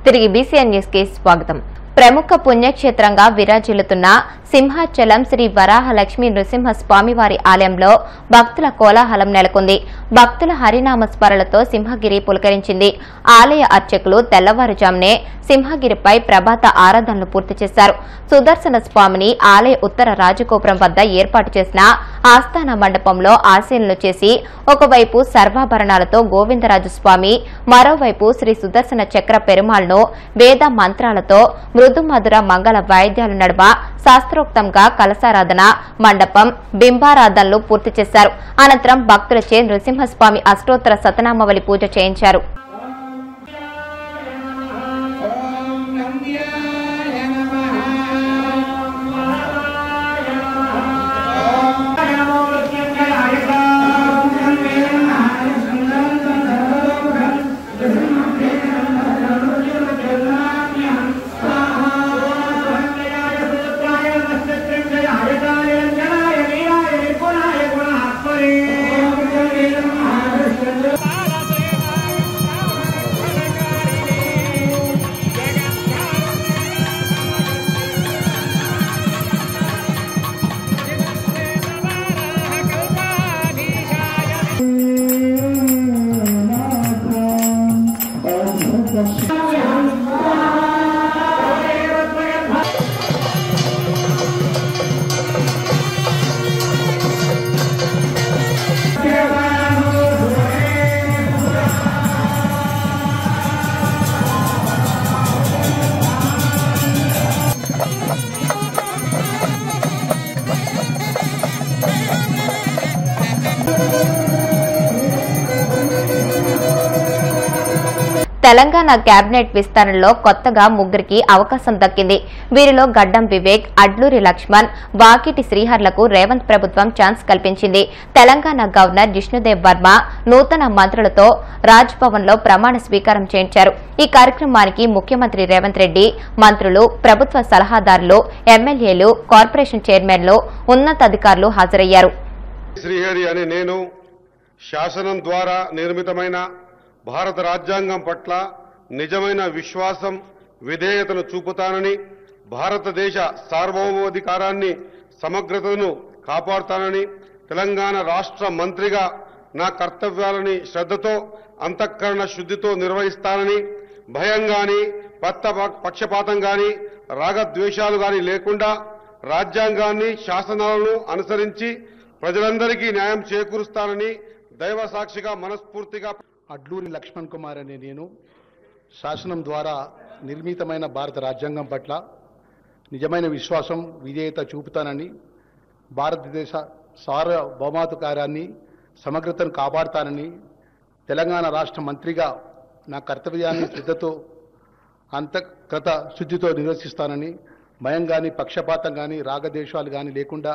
తిరిగి BCN news కి స్వాగతం. ప్రముఖ పుణ్యక్షేత్రంగా విరాజిల్లుతున్న సింహాచలం శ్రీ వరాహ లక్ష్మీ నృసింహ స్వామివారి ఆలయంలో భక్తుల కోలాహలం నెలకొంది. భక్తుల హరినామ స్మరణలతో సింహగిరి పులకరించింది. ఆలయ అర్చకులు తెల్లవారుజామునే సింహగిరిపై ప్రభాత ఆరాధనలు పూర్తి చేశారు. సుదర్శన స్వామిని ఆలయ ఉత్తర రాజగోపురం వద్ద ఏర్పాటు చేసిన ఆస్థాన మండపంలో ఆశీనులు చేసి ఒకవైపు సర్వాభరణాలతో గోవిందరాజు స్వామి, మరోవైపు శ్రీ సుదర్శన చక్ర పెరుమాళ్ను వేద మంత్రాలతో మృదు మధుర మంగళ వాయిద్యాలు నడుమ శాస్త్రోక్తంగా కలశారాధన, మండపం, బింబారాధనలు పూర్తి చేశారు. అనంతరం భక్తులచే నృసింహస్వామి అష్టోత్తర శతనామావళి పూజ చేయించారు. తెలంగాణ కేబినెట్ విస్తరణలో కొత్తగా ముగ్గురికి అవకాశం దక్కింది. వీరిలో గడ్డం వివేక్, అడ్లూరి లక్ష్మణ్, వాకిటి శ్రీహర్లకు రేవంత్ ప్రభుత్వం ఛాన్స్ కల్పించింది. తెలంగాణ గవర్నర్ జిష్ణుదేవ్ వర్మ నూతన మంత్రులతో రాజ్ భవన్ లో ప్రమాణ స్వీకారం చేయించారు. ఈ కార్యక్రమానికి ముఖ్యమంత్రి రేవంత్ రెడ్డి, మంత్రులు, ప్రభుత్వ సలహాదారులు, ఎమ్మెల్యేలు, కార్పొరేషన్ చైర్మన్లు, ఉన్నతాధికారులు హాజరయ్యారు. శ్రీహరి అనే నేను శాసనం ద్వారా నిర్మితమైన భారత రాజ్యాంగం పట్ల నిజమైన విశ్వాసం, విధేయతను చూపుతానని, భారతదేశ సార్వభౌమాధికారాన్ని, సమగ్రతను కాపాడుతానని, తెలంగాణ రాష్ట్ర మంత్రిగా నా కర్తవ్యాలని శ్రద్ధతో, అంతఃకరణ శుద్ధితో నిర్వహిస్తానని, భయం గాని, పక్షపాతం గాని, రాగద్వేషాలు గాని లేకుండా రాజ్యాంగాన్ని, శాసనాలను అనుసరించి ప్రజలందరికీ న్యాయం చేకూరుస్తానని దైవ సాక్షిగా మనస్ఫూర్తిగా. అడ్లూరి లక్ష్మణ్ కుమార్ అనే నేను శాసనం ద్వారా నిర్మితమైన భారత రాజ్యాంగం పట్ల నిజమైన విశ్వాసం, విధేయత చూపుతానని, భారతదేశ సార్వభౌమాధికారాన్ని, సమగ్రతను కాపాడుతానని, తెలంగాణ రాష్ట్ర మంత్రిగా నా కర్తవ్యాన్ని శ్రద్ధతో, అంతఃకృత శుద్ధితో నిర్వహిస్తానని, భయం కానీ, పక్షపాతం కానీ, రాగద్వేషాలు కానీ లేకుండా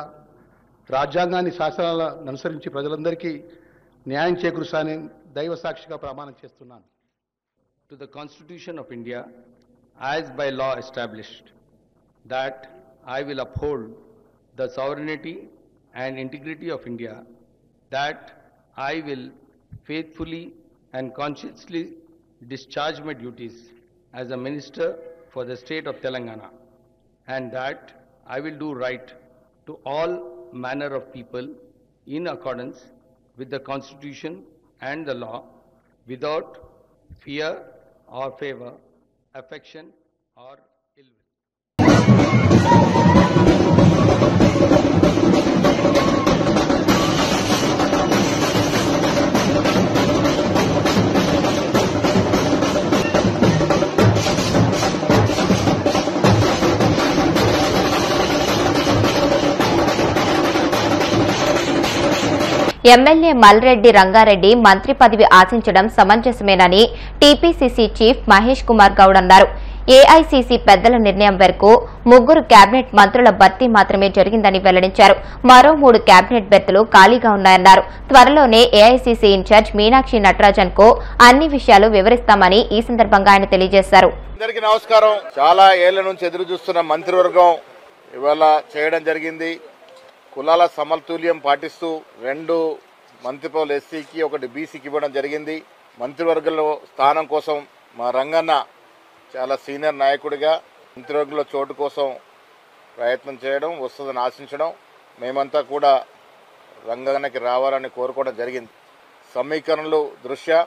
రాజ్యాంగాన్ని, శాసనాలను అనుసరించి ప్రజలందరికీ న్యాయం చేకూరుస్తానని దైవ సాక్షిగా ప్రమాణం చేస్తున్నాను. To the Constitution of India, as by law established, that I will uphold the sovereignty and integrity of India, that I will faithfully and conscientiously discharge my duties as a minister for the state of Telangana, and that I will do right to all manner of people in accordance with the Constitution and the law, without fear or favor, affection or ill will. MLA Malreddy Rangareddy మంత్రి పదవి ఆశించడం సమంజసమేనని TPCC chief Mahesh Kumar Goud అన్నారు. AICC పెద్దల నిర్ణయం వరకు ముగ్గురు cabinet మంత్రుల భర్తీ మాత్రమే జరిగిందని వెల్లడించారు. మరో 3 కేబినెట్ బెర్తులు ఖాళీగా ఉన్నాయన్నారు. త్వరలోనే ఏఐసీసీ ఇన్ఛార్జ్ మీనాక్షి నటరాజన్ కు అన్ని విషయాలు వివరిస్తామని ఈ సందర్భంగా ఆయన తెలియజేశారు. అందరికీ నమస్కారం. చాలా ఏళ్ల నుంచి ఎదురు చూస్తున్న మంత్రివర్గం ఇవాళ చేయడం జరిగింది. కులాల సమతుల్యం పాటిస్తూ 2 మంత్రి పదవులు ఎస్సీకి, 1 బీసీకి ఇవ్వడం జరిగింది. మంత్రివర్గంలో స్థానం కోసం మా రంగన్న చాలా సీనియర్ నాయకుడిగా మంత్రివర్గంలో చోటు కోసం ప్రయత్నం చేయడం, వస్తుందని ఆశించడం, మేమంతా కూడా రంగానికి రావాలని కోరుకోవడం జరిగింది. సమీకరణలు దృష్ట్యా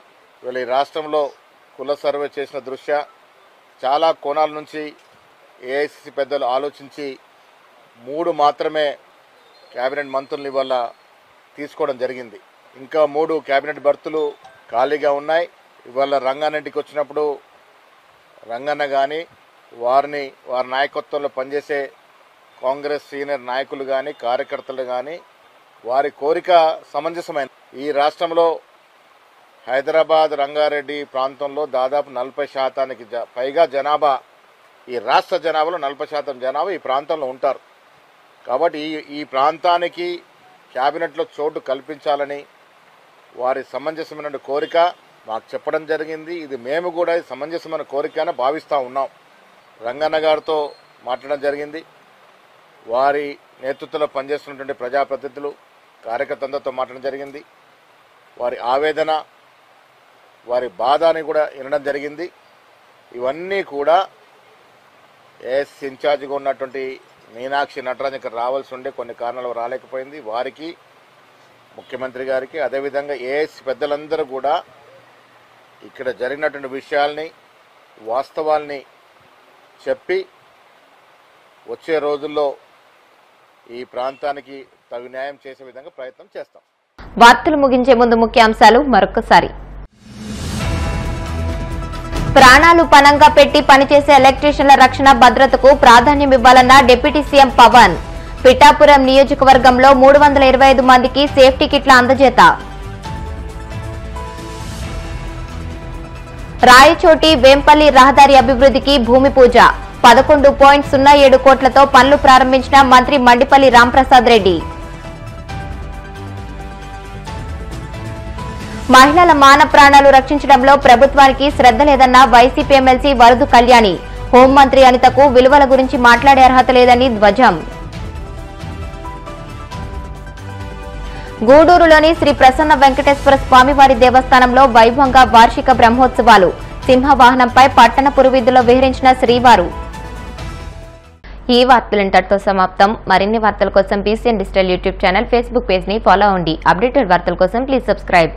వీళ్ళ ఈ రాష్ట్రంలో కుల సర్వే చేసిన దృష్ట్యా చాలా కోణాల నుంచి ఏఐసిసి పెద్దలు ఆలోచించి 3 మాత్రమే కేబినెట్ మంత్రులను ఇవాళ తీసుకోవడం జరిగింది. ఇంకా 3 కేబినెట్ బర్తులు ఖాళీగా ఉన్నాయి. ఇవాళ రంగారెడ్డికి వచ్చినప్పుడు రంగన్న కానీ వారి నాయకత్వంలో పనిచేసే కాంగ్రెస్ సీనియర్ నాయకులు కానీ కార్యకర్తలు కానీ వారి కోరిక సమంజసమైన ఈ రాష్ట్రంలో హైదరాబాద్ రంగారెడ్డి ప్రాంతంలో దాదాపు 40% పైగా జనాభా, ఈ రాష్ట్ర జనాభాలో 40% జనాభా ఈ ప్రాంతంలో ఉంటారు. కాబట్టి ఈ ప్రాంతానికి క్యాబినెట్లో చోటు కల్పించాలని వారి సమంజసమైన కోరిక మాకు చెప్పడం జరిగింది. ఇది మేము కూడా సమంజసమైన కోరిక అని భావిస్తూ ఉన్నాం. రంగన్న గారితో మాట్లాడడం జరిగింది. వారి నేతృత్వంలో పనిచేస్తున్నటువంటి ప్రజాప్రతినిధులు కార్యకర్తలతో మాట్లాడడం జరిగింది. వారి ఆవేదన, వారి బాధని కూడా వినడం జరిగింది. ఇవన్నీ కూడా ఏఎస్ ఇన్ఛార్జిగా ఉన్నటువంటి మీనాక్షి నటరాజన్ ఇక్కడ రావాల్సి ఉండే కొన్ని కారణాలు రాలేకపోయింది. వారికి, ముఖ్యమంత్రి గారికి, అదేవిధంగా ఏఎస్ పెద్దలందరూ కూడా ఇక్కడ జరిగినటువంటి విషయాల్ని, వాస్తవాల్ని చెప్పి వచ్చే రోజుల్లో ఈ ప్రాంతానికి తగు న్యాయం చేసే విధంగా ప్రయత్నం చేస్తాం. వార్తలు ముగించే ముందు ముఖ్యాంశాలు మరొకసారి. ప్రాణాలు పణంగా పెట్టి పనిచేసే ఎలక్ట్రీషియన్ల రక్షణ భద్రతకు ప్రాధాన్యం ఇవ్వాలన్న డిప్యూటీ సీఎం పవన్. పిఠాపురం నియోజకవర్గంలో 325 మందికి సేఫ్టీ కిట్ల అందజేత. రాయచోటి వేంపల్లి రహదారి అభివృద్ధికి భూమి పూజ. 11.07 కోట్లతో పనులు ప్రారంభించిన మంత్రి మండిపల్లి రాంప్రసాద్ రెడ్డి. మహిళల మాన ప్రాణాలు రక్షించడంలో ప్రభుత్వానికి శ్రద్ధ లేదన్న వైసీపీ ఎమ్మెల్సీ వరదు కళ్యాణి. హోంమంత్రి అనితకు విలువల గురించి మాట్లాడే అర్హత లేదని ధ్వజం. గూడూరులోని శ్రీ ప్రసన్న వెంకటేశ్వర స్వామివారి దేవస్థానంలో వైభవంగా వార్షిక బ్రహ్మోత్సవాలు. సింహవాహనంపై పట్టణ పురవీధుల్లో విహరించిన శ్రీవారు. ఈ వార్తలు ఇంతటితో సమాప్తం. మరిన్ని వార్తల కోసం BCN digital YouTube channel, Facebook page ని ఫాలో అవ్వండి. అప్డేటెడ్ వార్తల కోసం ప్లీజ్ సబ్స్క్రైబ్.